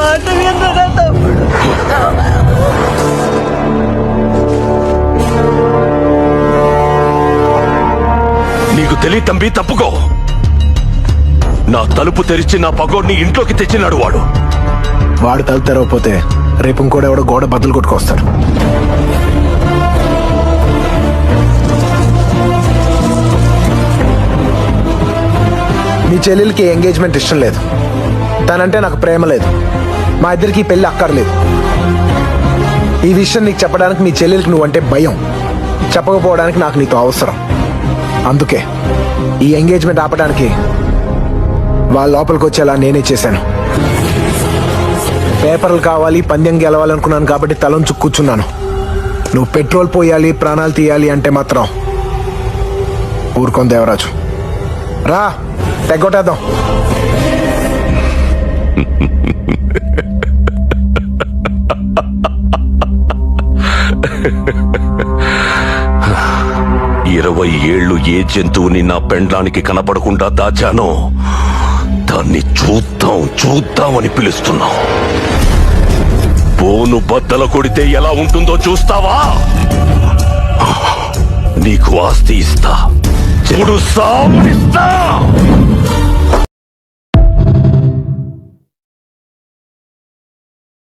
మాట వినరా తమ్ముడు? నీకు తెలియ తంబి, తప్పుకో. నా తలుపు తెరిచి నా పగోడిని ఇంట్లోకి తెచ్చినాడు వాడు. వాడు తలుపు తెరవకపోతే రేపు ఇంకోటి ఎవడో గోడ బద్దలు కొట్టుకొస్తాడు. మీ చెల్లెలకి ఎంగేజ్మెంట్ ఇష్టం లేదు, తనంటే నాకు ప్రేమ లేదు, మా ఇద్దరికి పెళ్లి అక్కర్లేదు. ఈ విషయం నీకు చెప్పడానికి మీ చెల్లెలకి నువ్వంటే భయం, చెప్పకపోవడానికి నాకు నీతో అవసరం. అందుకే ఈ ఎంగేజ్మెంట్ ఆపడానికి వాళ్ళ లోపలికి వచ్చేలా నేనే చేశాను. పేపర్లు కావాలి, పందెం గెలవాలనుకున్నాను కాబట్టి తలంచు కూర్చున్నాను. నువ్వు పెట్రోల్ పోయాలి, ప్రాణాలు తీయాలి అంటే మాత్రం ఊరుకోం దేవరాజు. రా తెగొట్టేద్దాం. ఇరవై ఏళ్ళు ఏ జంతువుని నా పెండ్లానికి కనపడకుండా దాచానో దాన్ని చూద్దాం చూద్దామని పిలుస్తున్నాం. బోను బద్దల కొడితే ఎలా ఉంటుందో చూస్తావా? నీకు ఆస్తి ఇస్తా, చెడు సావునిస్తా.